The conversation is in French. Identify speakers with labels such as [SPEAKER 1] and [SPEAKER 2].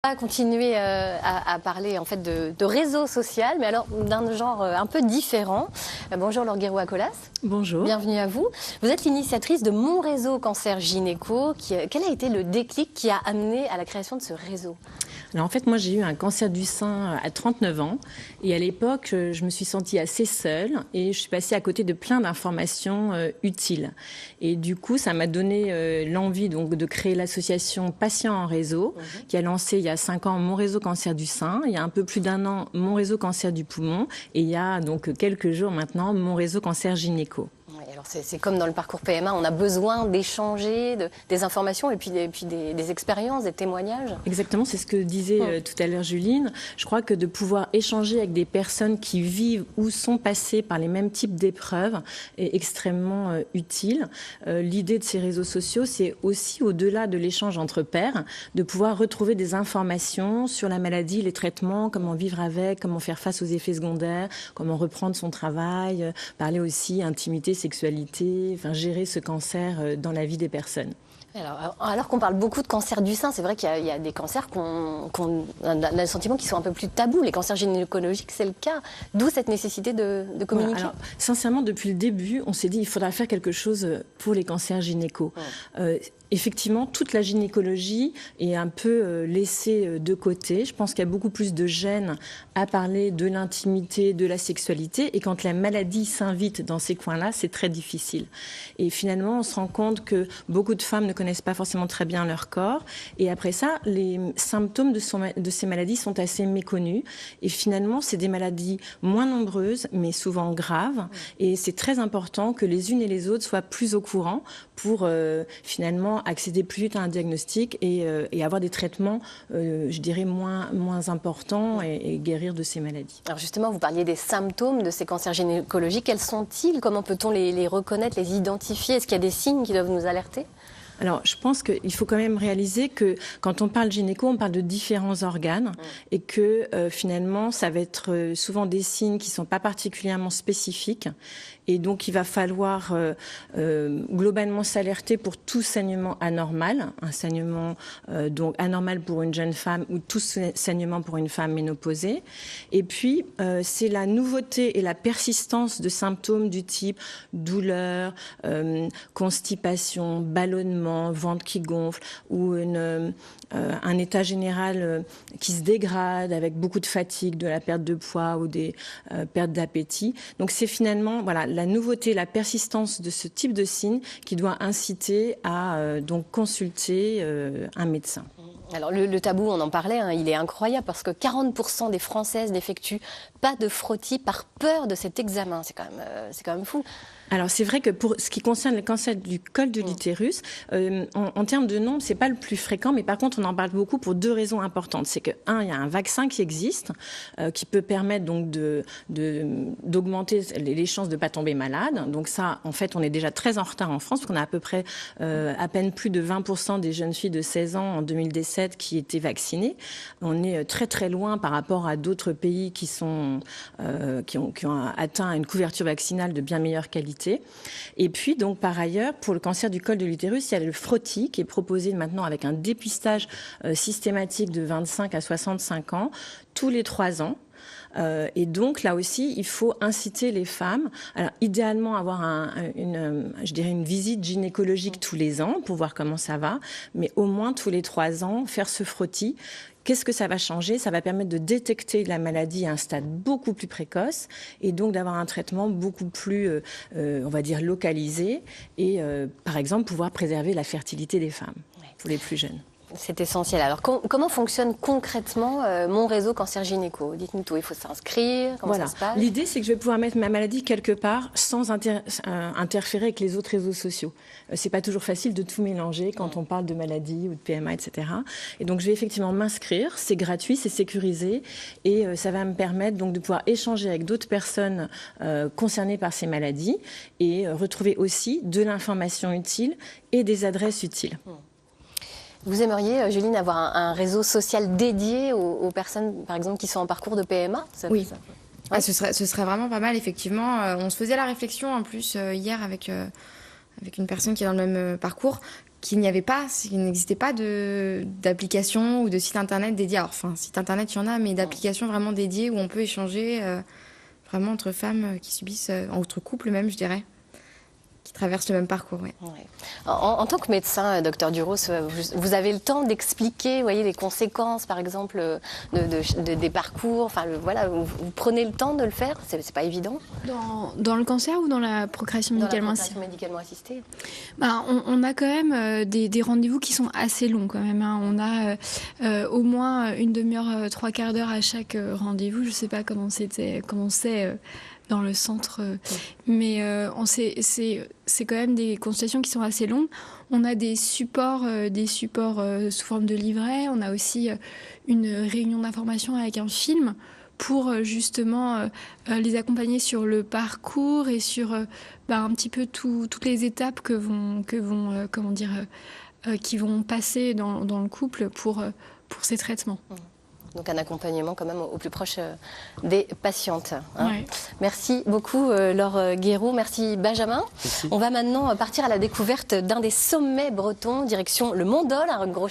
[SPEAKER 1] On va continuer à parler en fait de réseau social, mais alors d'un genre un peu différent. Bonjour Laure Guéroux-Acolas.
[SPEAKER 2] Bonjour.
[SPEAKER 1] Bienvenue à vous. Vous êtes l'initiatrice de Mon Réseau Cancer Gynéco. Quel a été le déclic qui a amené à la création de ce réseau ?
[SPEAKER 2] Alors en fait, moi j'ai eu un cancer du sein à 39 ans et à l'époque, je me suis sentie assez seule et je suis passée à côté de plein d'informations utiles. Et du coup, ça m'a donné l'envie donc de créer l'association Patients en Réseau qui a lancé il y a 5 ans Mon Réseau Cancer du sein, il y a un peu plus d'1 an Mon Réseau Cancer du poumon et il y a donc quelques jours maintenant Mon Réseau Cancer Gynéco.
[SPEAKER 1] Alors c'est comme dans le parcours PMA, on a besoin d'échanger des informations et puis des expériences, des témoignages.
[SPEAKER 2] Exactement, c'est ce que disait tout à l'heure Juline. Je crois que de pouvoir échanger avec des personnes qui vivent ou sont passées par les mêmes types d'épreuves est extrêmement utile. L'idée de ces réseaux sociaux, c'est aussi au-delà de l'échange entre pairs, de pouvoir retrouver des informations sur la maladie, les traitements, comment vivre avec, comment faire face aux effets secondaires, comment reprendre son travail, parler aussi intimité, sexualité, enfin gérer ce cancer dans la vie des personnes.
[SPEAKER 1] Alors qu'on parle beaucoup de cancer du sein, c'est vrai qu'il y a des cancers qu'on a le sentiment qu'ils sont un peu plus tabous. Les cancers gynécologiques, c'est le cas. D'où cette nécessité de communiquer.
[SPEAKER 2] Voilà, alors, sincèrement, depuis le début, on s'est dit qu'il faudra faire quelque chose pour les cancers gynéco. Effectivement, toute la gynécologie est un peu laissée de côté. Je pense qu'il y a beaucoup plus de gêne à parler de l'intimité, de la sexualité. Et quand la maladie s'invite dans ces coins-là, c'est très difficile. Et finalement, on se rend compte que beaucoup de femmes ne connaissent pas forcément très bien leur corps. Et après ça, les symptômes de ces maladies sont assez méconnus. Et finalement, c'est des maladies moins nombreuses, mais souvent graves. Et c'est très important que les unes et les autres soient plus au courant pour finalement accéder plus vite à un diagnostic et avoir des traitements, je dirais, moins importants et guérir de ces maladies.
[SPEAKER 1] Alors justement, vous parliez des symptômes de ces cancers gynécologiques. Quels sont-ils ? Comment peut-on les reconnaître, les identifier ? Est-ce qu'il y a des signes qui doivent nous alerter ?
[SPEAKER 2] Alors, je pense qu'il faut quand même réaliser que quand on parle gynéco, on parle de différents organes et que finalement, ça va être souvent des signes qui ne sont pas particulièrement spécifiques. Et donc, il va falloir globalement s'alerter pour tout saignement anormal, un saignement donc anormal pour une jeune femme ou tout saignement pour une femme ménopausée. Et puis, c'est la nouveauté et la persistance de symptômes du type douleur, constipation, ballonnement, ventre qui gonfle ou un état général qui se dégrade avec beaucoup de fatigue, de la perte de poids ou des pertes d'appétit. Donc c'est finalement la nouveauté, la persistance de ce type de signes qui doit inciter à donc consulter un médecin.
[SPEAKER 1] Alors le tabou, on en parlait, il est incroyable parce que 40% des Françaises n'effectuent pas de frottis par peur de cet examen. C'est quand même fou.
[SPEAKER 2] Alors c'est vrai que pour ce qui concerne le cancer du col de l'utérus, en termes de nombre, c'est pas le plus fréquent, mais par contre on en parle beaucoup pour 2 raisons importantes. C'est que il y a un vaccin qui existe, qui peut permettre donc d'augmenter les chances de pas tomber malade. Donc ça, en fait, on est déjà très en retard en France, parce qu'on a à peu près à peine plus de 20% des jeunes filles de 16 ans en 2017 qui étaient vaccinées. On est très très loin par rapport à d'autres pays qui ont atteint une couverture vaccinale de bien meilleure qualité. Et puis, donc, par ailleurs, pour le cancer du col de l'utérus, il y a le frottis qui est proposé maintenant avec un dépistage systématique de 25 à 65 ans, tous les 3 ans. Et donc, là aussi, il faut inciter les femmes, alors idéalement avoir une visite gynécologique tous les ans pour voir comment ça va, mais au moins tous les 3 ans, faire ce frottis. Qu'est-ce que ça va changer ? Ça va permettre de détecter la maladie à un stade beaucoup plus précoce et donc d'avoir un traitement beaucoup plus, on va dire, localisé et, par exemple, pouvoir préserver la fertilité des femmes pour les plus jeunes.
[SPEAKER 1] C'est essentiel. Alors, comment fonctionne concrètement Mon Réseau Cancer Gynéco ? Dites-nous tout. Il faut s'inscrire. Comment ça se passe ?
[SPEAKER 2] L'idée, c'est que je vais pouvoir mettre ma maladie quelque part sans interférer avec les autres réseaux sociaux. C'est pas toujours facile de tout mélanger quand on parle de maladie ou de PMA, etc. Et donc, je vais effectivement m'inscrire. C'est gratuit, c'est sécurisé et ça va me permettre donc de pouvoir échanger avec d'autres personnes concernées par ces maladies et retrouver aussi de l'information utile et des adresses utiles.
[SPEAKER 1] Vous aimeriez, Juline, avoir un réseau social dédié aux personnes, par exemple, qui sont en parcours de PMA ?
[SPEAKER 3] Oui. Ce serait vraiment pas mal, effectivement. On se faisait la réflexion, en plus, hier, avec une personne qui est dans le même parcours, qu'il n'existait pas d'application ou de site internet dédié. Alors, enfin, site internet, il y en a, mais d'applications vraiment dédiées où on peut échanger vraiment entre femmes qui subissent, entre couples même, je dirais, qui traversent le même parcours. Ouais.
[SPEAKER 1] Ouais. En tant que médecin, docteur Duros, vous avez le temps d'expliquer, vous voyez, les conséquences, par exemple, des parcours. Enfin, voilà, vous prenez le temps de le faire. C'est pas évident.
[SPEAKER 4] Dans le cancer ou dans la procréation médicalement
[SPEAKER 1] assistée
[SPEAKER 4] on a quand même des rendez-vous qui sont assez longs quand même. Hein. On a au moins une demi-heure, 3/4 d'heure à chaque rendez-vous. Je sais pas comment c'est dans le centre, mais c'est quand même des consultations qui sont assez longues. On a des supports sous forme de livret. On a aussi une réunion d'information avec un film pour justement les accompagner sur le parcours et sur un petit peu toutes les étapes qui vont passer dans le couple pour ces traitements.
[SPEAKER 1] Donc un accompagnement quand même au plus proche des patientes. Hein.
[SPEAKER 4] Ouais.
[SPEAKER 1] Merci beaucoup Laure Guéroux, merci Benjamin. Merci. On va maintenant partir à la découverte d'un des sommets bretons, direction le Mont Dol, un gros